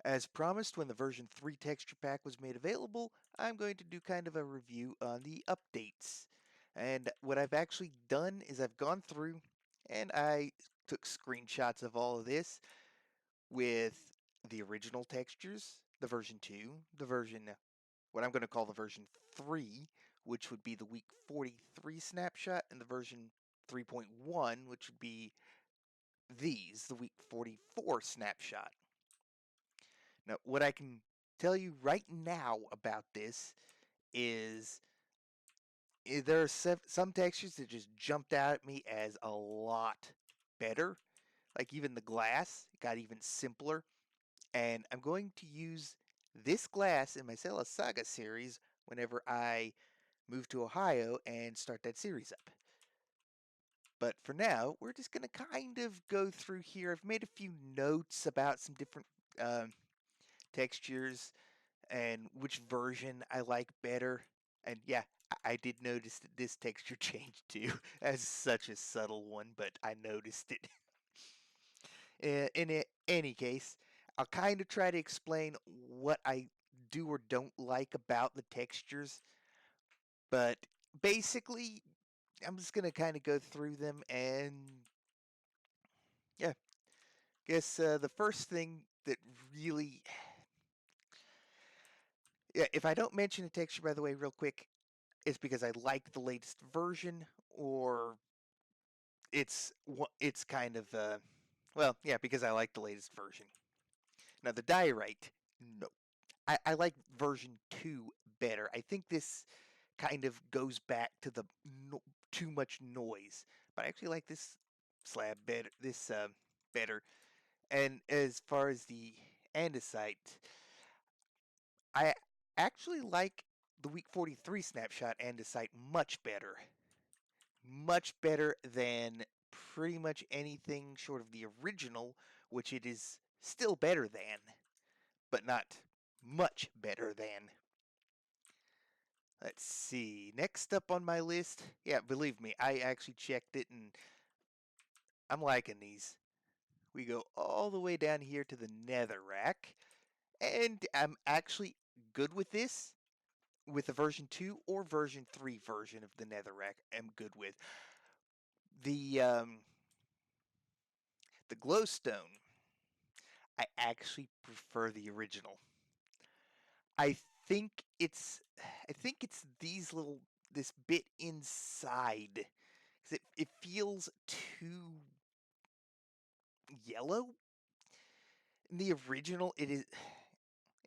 As promised, when the version 3 texture pack was made available, I'm going to do kind of a review on the updates. And what I've actually done is I've gone through and I took screenshots of all of this with the original textures, the version 2, the version, what I'm going to call the version 3, which would be the week 43 snapshot, and the version 3.1, which would be the week 44 snapshot. Now, what I can tell you right now about this is there are some textures that just jumped out at me as a lot better. Like even the glass got even simpler. And I'm going to use this glass in my Sailor Saga series whenever I move to Ohio and start that series up. But for now, we're just going to kind of go through here. I've made a few notes about some different textures and which version I like better. And yeah, I did notice that this texture changed too, as such a subtle one, but I noticed it. In any case, I'll kind of try to explain what I do or don't like about the textures, but basically, I'm just gonna kind of go through them and yeah, guess the first thing that really, yeah, if I don't mention a texture by the way, real quick, it's because I like the latest version, or it's kind of well, yeah, because I like the latest version. Now the diorite, no, I like version 2 better. I think this kind of goes back to the no, too much noise, but I actually like this slab better. This better. And as far as the andesite, I actually like the week 43 snapshot andesite much better than pretty much anything short of the original, which it is still better than, but not much better than. Let's see. Next up on my list, yeah, believe me, I actually checked it and I'm liking these. We go all the way down here to the netherrack, and I'm actually good with this. With the version 2 or version 3 version of the netherrack, I'm good with. The glowstone, I actually prefer the original. I think it's I think it's this bit inside because it feels too yellow. In the original, it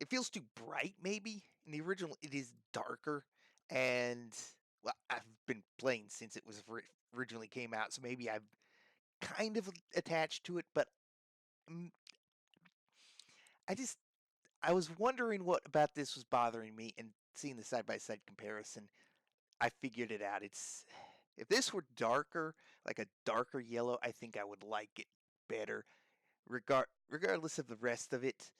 feels too bright maybe. In the original, it is darker, and well, I've been playing since it was originally came out, so maybe I've kind of attached to it, but mm, I just I was wondering what about this was bothering me, and seeing the side by side comparison, I figured it out. It's if this were darker, like a darker yellow, I think I would like it better. Regardless of the rest of it,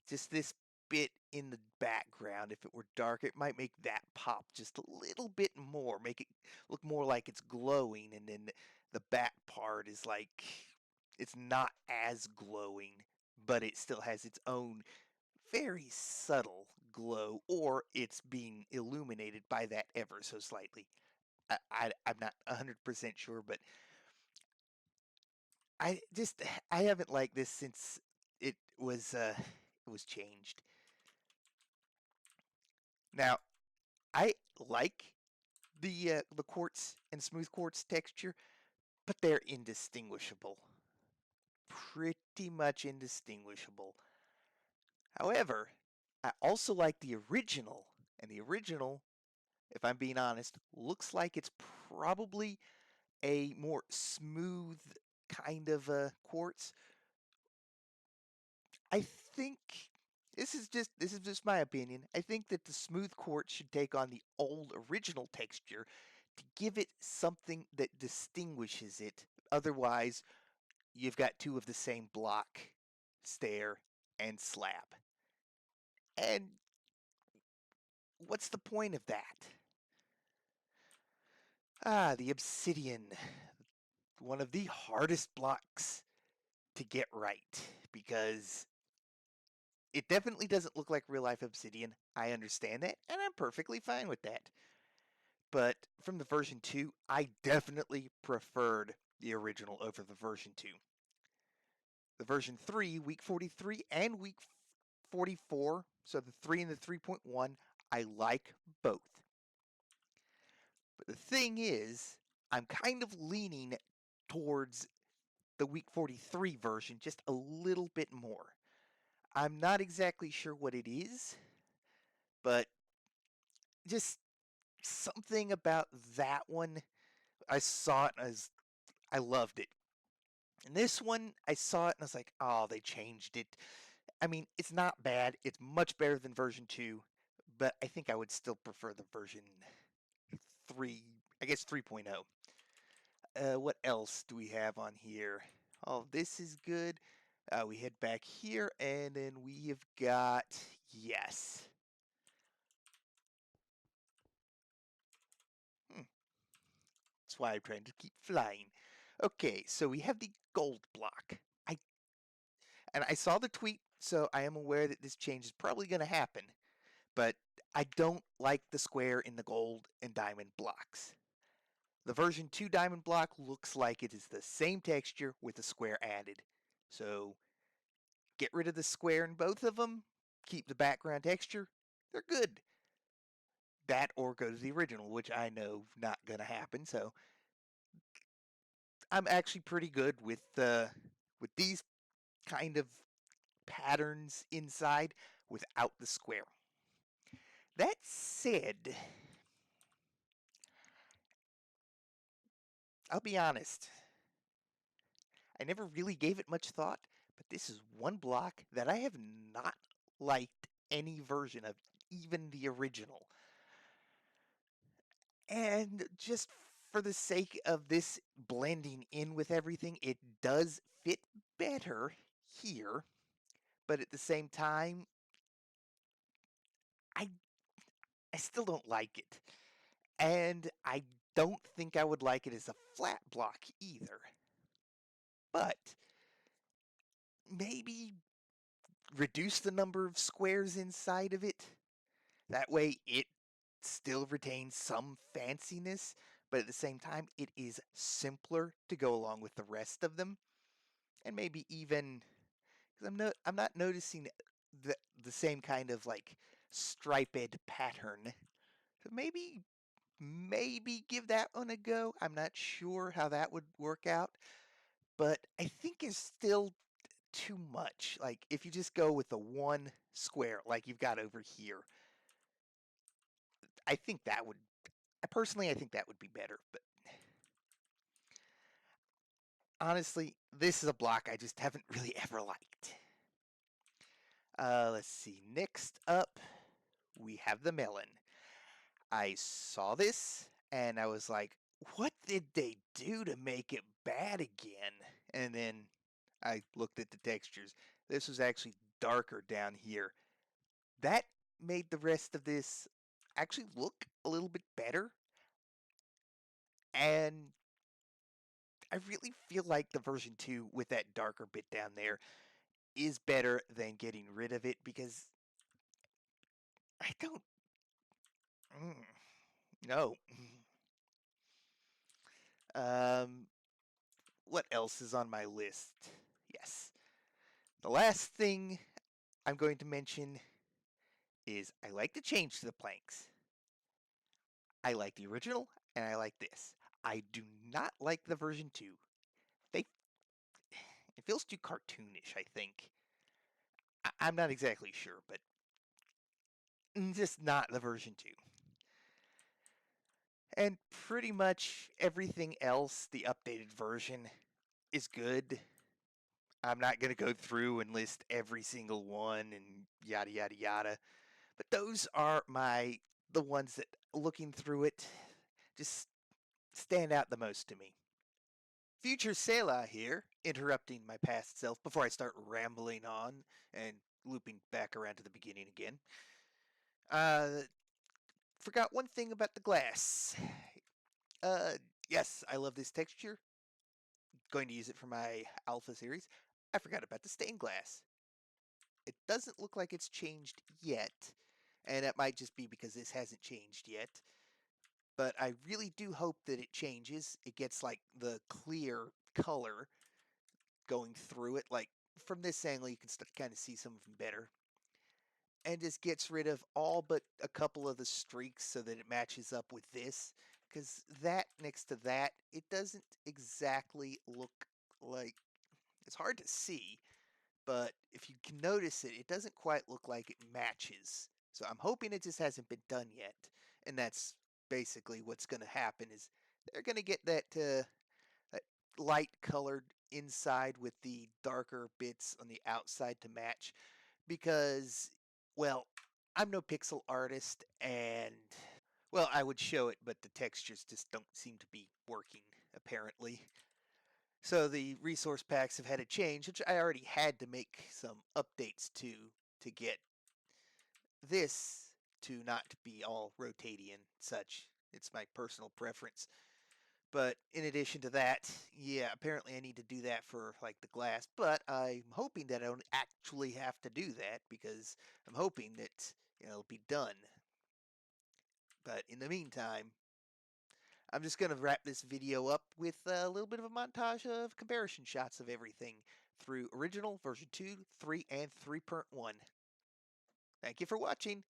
just this bit in the background, if it were dark, it might make that pop just a little bit more, make it look more like it's glowing, and then the back part is like it's not as glowing, but it still has its own very subtle glow, or it's being illuminated by that ever so slightly. I'm not 100% sure, but I haven't liked this since it was changed. Now I like the quartz and smooth quartz texture, but they're indistinguishable, pretty much indistinguishable. However, I also like the original, and the original, if I'm being honest, looks like it's probably a more smooth kind of quartz. I think this is just my opinion. I think that the smooth quartz should take on the old original texture to give it something that distinguishes it. Otherwise, you've got two of the same block, stair, and slab. And what's the point of that? Ah, the obsidian, one of the hardest blocks to get right because It definitely doesn't look like real life obsidian. I understand that, and I'm perfectly fine with that. But from the version 2, I definitely preferred the original over the version 2. The version 3, week 43 and week 44, so the 3 and the 3.1, I like both. But the thing is, I'm kind of leaning towards the week 43 version just a little bit more. I'm not exactly sure what it is, but just something about that one. I saw it and I loved it. And this one, I saw it and I was like, oh, they changed it. I mean, it's not bad. It's much better than version 2, but I think I would still prefer the version 3, I guess 3.0. What else do we have on here? Oh, this is good. We head back here, and then we have got, yes. That's why I'm trying to keep flying. Okay, so we have the gold block. I saw the tweet, so I am aware that this change is probably going to happen, but I don't like the square in the gold and diamond blocks. The version 2 diamond block looks like it is the same texture with a square added. So get rid of the square in both of them, keep the background texture, they're good. That or go to the original, which I know not going to happen, so I'm actually pretty good with these kind of patterns inside without the square. That said, I'll be honest, I never really gave it much thought, but this is one block that I have not liked any version of, even the original. And just for the sake of this blending in with everything, it does fit better here, but at the same time, I I still don't like it. And I don't think I would like it as a flat block either. But maybe reduce the number of squares inside of it. That way it still retains some fanciness, but at the same time it is simpler to go along with the rest of them. And maybe even because I'm not noticing the same kind of like striped pattern. So maybe give that one a go. I'm not sure how that would work out, but I think it's still too much. Like if you just go with the one square like you've got over here, I think that would personally I think that would be better, but honestly, this is a block I just haven't really ever liked. Let's see. Next up, we have the melon. I saw this and I was like, what did they do to make it bad again? And then I looked at the textures. This was actually darker down here. That made the rest of this actually look a little bit better. And I really feel like the version 2 with that darker bit down there is better than getting rid of it because I don't. No. Um, what else is on my list? Yes. The last thing I'm going to mention is I like to change to the planks. I like the original and I like this. I do not like the version 2. They it feels too cartoonish, I think. I'm not exactly sure, but just not the version 2. And pretty much everything else, the updated version, is good. I'm not going to go through and list every single one and yada yada yada. But those are the ones that looking through it just stand out the most to me. Future Selah here, interrupting my past self before I start rambling on and looping back around to the beginning again. Forgot one thing about the glass. Uh, yes, I love this texture. Going to use it for my Alpha series. I forgot about the stained glass. It doesn't look like it's changed yet, and it might just be because this hasn't changed yet. But I really do hope that it changes. It gets like the clear color going through it. Like from this angle, you can kind of see some of them better. And just gets rid of all but a couple of the streaks so that it matches up with this. Because that next to that, it doesn't exactly look like, it's hard to see, but if you can notice it, it doesn't quite look like it matches. So I'm hoping it just hasn't been done yet. And that's basically what's going to happen is they're going to get that light colored inside with the darker bits on the outside to match because, well, I'm no pixel artist and, well, I would show it, but the textures just don't seem to be working, apparently. So the resource packs have had to change, which I already had to make some updates to get this to not be all rotating and such. It's my personal preference. But in addition to that, yeah, apparently I need to do that for like the glass. But I'm hoping that I don't actually have to do that because I'm hoping that it'll be done. But in the meantime, I'm just going to wrap this video up with a little bit of a montage of comparison shots of everything through original version 2, 3, and 3.1. Thank you for watching.